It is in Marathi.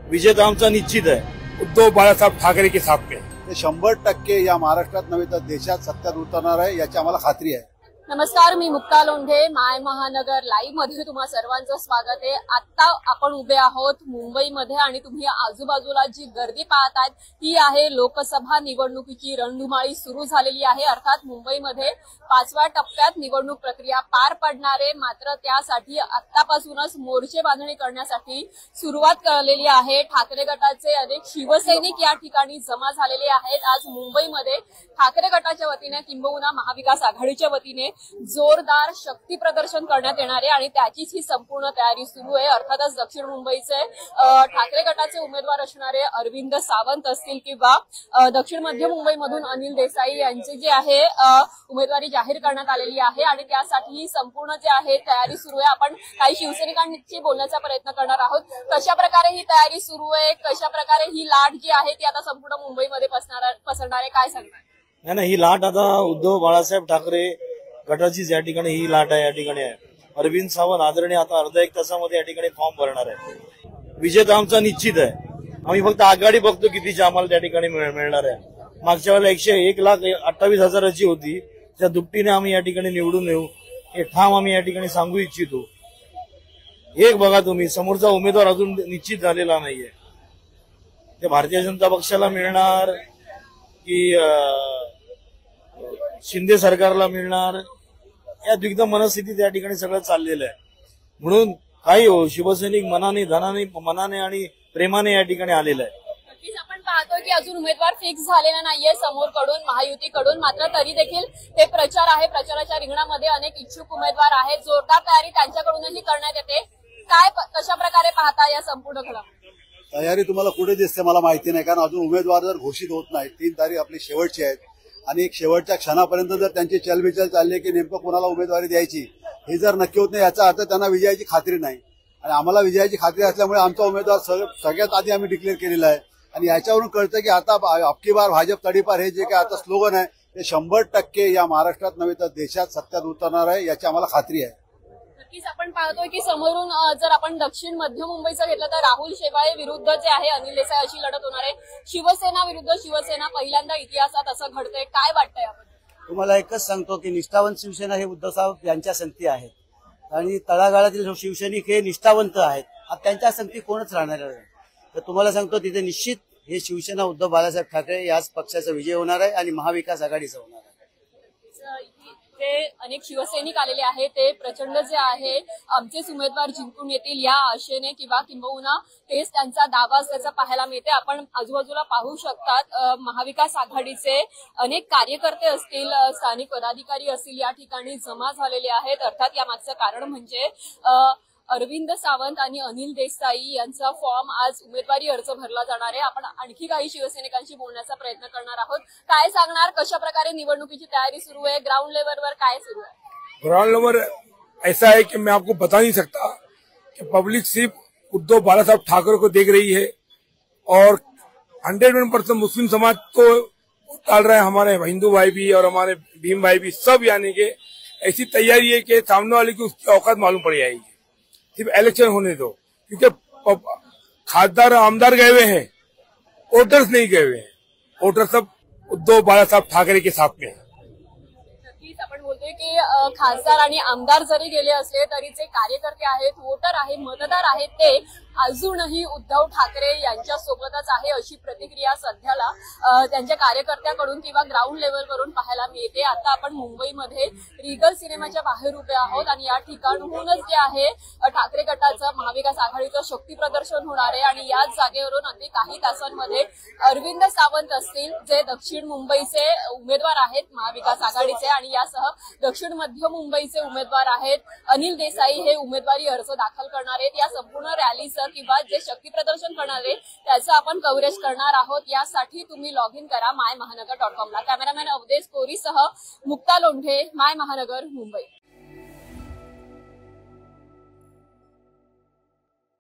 विजय तो आमचा निश्चित आहे। उद्धव बाळासाहेब ठाकरे के साथ में 100% या महाराष्ट्रात नव्हे तर देशात सत्यात उतरणार आहे याची आम्हाला खात्री आहे। नमस्कार, मी मुक्ता लोंढे, माय महानगर लाईव्ह मध्ये तुम्हा सर्वांचं स्वागत आहे। आता आपण उभे आहोत मुंबईमध्ये आणि तुम्ही आजूबाजूला जी गर्दी पाहतायत ती आहे लोकसभा निवडणुकीची रणधुमाळी सुरू झालेली आहे। अर्थात मुंबईमध्ये 5व्या टप्प्यात निवडणूक प्रक्रिया पार पडणार आहे। मात्र त्यासाठी आतापासूनच मोर्चे बांधणी करण्यासाठी सुरुवात केलेली आहे। ठाकरे गटाचे अनेक शिवसैनिक या ठिकाणी जमा झालेले आहेत। आज मुंबईमध्ये ठाकरे गटाच्या वतीने किंबहुना महाविकास आघाडीच्या वतीने जोरदार शक्ती प्रदर्शन करण्यात येणार आहे आणि त्याचीच ही संपूर्ण तयारी सुरू आहे। अर्थातच दक्षिण मुंबईचे ठाकरे गटाचे उमेदवार असणारे अरविंद सावंत असतील किंवा दक्षिण मध्य मुंबईमधून अनिल देसाई यांचे जे आहे उमेदवारी जाहीर करण्यात आलेली आहे आणि त्यासाठी ही संपूर्ण जे आहे तयारी सुरू आहे। आपण काही शिवसैनिकांशी बोलण्याचा प्रयत्न करणार आहोत। कशा प्रकारे ही तयारी सुरू आहे, कशा प्रकारे ही लाट जी आहे ती आता संपूर्ण मुंबईमध्ये पसरणार आहे, काय सांगणार? नाही, ही लाट आता उद्धव बाळासाहेब ठाकरे गटाचीच या ठिकाणी ही लाट आहे। या ठिकाणी अरविंद सावंत आदरणीय आता अर्धा एक तासामध्ये या ठिकाणी फॉर्म भरणार आहे। विजय तर आमचा निश्चित आहे। आम्ही फक्त आघाडी बघतो कितीची आम्हाला त्या ठिकाणी मिळणार आहे। मागच्या वेळेला 1,28,000 होती, त्या दुपटीने आम्ही या ठिकाणी निवडून येऊ हे ठाम आम्ही या ठिकाणी सांगू इच्छितो। एक बघा तुम्ही, समोरचा उमेदवार अजून निश्चित झालेला नाहीये। ते भारतीय जनता पक्षाला मिळणार की शिंदे सरकारला मिळणार या द्विग्ध मनस्थितीत या ठिकाणी सगळं चाललेलं आहे। म्हणून काही हो, शिवसैनिक मनाने धनाने मनाने आणि प्रेमाने या ठिकाणी आलेलं आहे। नक्कीच आपण पाहतोय की अजून उमेदवार फिक्स झालेला नाहीये समोरकडून, महायुतीकडून। मात्र तरी देखील हे प्रचार आहे, प्रचाराच्या रिंगणामध्ये अनेक इच्छुक उमेदवार आहेत। जोरदार तयारी त्यांच्याकडूनही करण्यात येते। काय कशा प्रकारे पाहता या संपूर्ण घडामोडी? तयारी तुम्हाला कुठे दिसते मला माहिती नाही, कारण अजून उमेदवार जर घोषित होत नाही। 3 तारीख आपली शेवटची आहे आणि एक शेवटच्या क्षणापर्यंत जर त्यांची चलबिचल चालली की नेमकं कोणाला उमेदवारी द्यायची हे जर नक्की होत नाही याचा अर्थ त्यांना विजयाची खात्री नाही। आणि आम्हाला विजयाची खात्री असल्यामुळे आमचा उमेदवार सगळ्यात आधी आम्ही डिक्लेअर केलेला आहे। आणि याच्यावरून कळतं की आता अबकी बार भाजप तडीपार हे जे काही आता स्लोगन आहे ते 100% या महाराष्ट्रात नव्हे तर देशात सत्यात उतरणार आहे याची आम्हाला खात्री आहे। नक्कीच आपण पाहतोय की समोरून जर आपण दक्षिण मध्य मुंबईचं घेतलं तर राहुल शेवाळे विरुद्ध जे आहे अनिल देसाई अशी लढत होणार आहे। शिवसेना विरुद्ध शिवसेना, पहिल्यांदा इतिहासात असं घडतंय, काय वाटतंय याबद्दल? तुम्हाला एकच सांगतो की निष्ठावंत शिवसेना हे उद्धव साहेब यांच्या संगती आहेत आणि तळागाळातील शिवसैनिक हे निष्ठावंत आहेत। त्यांच्या संगती कोणच राहणार आहे। तर तुम्हाला सांगतो तिथे निश्चित हे शिवसेना उद्धव बाळासाहेब ठाकरे याच पक्षाचा विजय होणार आहे आणि महाविकास आघाडीचा होणार आहे। ते अनेक शिवसैनिक आलेले आहेत, ते प्रचंड जे आहे आमचेच उमेदवार जिंकून येतील या आशेने किंबहुना तेच त्यांचा दावा असल्याचं पाहायला मिळते। आपण आजूबाजूला पाहू शकतात महाविकास आघाडीचे अनेक कार्यकर्ते असतील, स्थानिक पदाधिकारी असतील या ठिकाणी जमा झालेले आहेत। अर्थात यामागचं कारण म्हणजे अरविंद सावंत आणि अनिल देसाई यांचा फॉर्म आज उमेदवारी अर्ज भरला जाणार आहे। आपण आणखी काही शिवसैनिकांशी बोलण्याचा प्रयत्न करणार आहोत। काय सांगणार, कशा प्रकारे निवडणुकीची तयारी सुरू आहे, ग्राउंड लेवलवर काय सुरू आहे? ग्राउंड लेवल ऐसा है कि मैं आपको बता नहीं सकता कि पब्लिक सिर्फ उद्धव बाळासाहेब ठाकरे को देख रही है और 101% मुस्लिम समाज को डाल रहे हैं। हमारे हिंदू भाई भी और हमारे भीम भाई भी सब, यानी कि ऐसी तैयारी है कि सामने वाले की उसकी औकात मालूम पड़ जाएगी। सिर्फ इलेक्शन होने दो, क्योंकि खासदार आमदार गए हुए हैं, वोटर्स नहीं गए हुए हैं। वोटर सब उद्धव बाळासाहेब ठाकरे के साथ में है। नक्कीच आपण बोलतोय की खासदार आणि आमदार जरी गेले असले तरी जे कार्यकर्ते आहेत, वोटर आहेत, मतदार आहेत ते अजूनही उद्धव ठाकरे यांच्या सोबतच आहे अशी प्रतिक्रिया सध्याला त्यांच्या कार्यकर्त्याकडून किंवा ग्राउंड लेवलवरून पाहायला मिळते। आता आपण मुंबईमध्ये रिगल सिनेमाच्या बाहेर उभे आहोत आणि या ठिकाणहूनच जे आहे ठाकरे गटाचं महाविकास आघाडीचं शक्ती प्रदर्शन होणार आहे आणि याच जागेवरून अगदी काही तासांमध्ये अरविंद सावंत असतील जे दक्षिण मुंबईचे उमेदवार आहेत महाविकास आघाडीचे आणि यासह दक्षिण मध्य मुंबईचे उमेदवार आहेत अनिल देसाई हे उमेदवारी अर्ज दाखल करणार आहेत। या संपूर्ण रॅलीचं किंवा जे शक्ती प्रदर्शन करणार आहे त्याचं आपण कव्हरेज करणार आहोत। यासाठी तुम्ही लॉग इन करा mymahangar.com ला। कॅमेरामॅन अवधेश कोरीसह मुक्ता लोंढे, माय महानगर, मुंबई।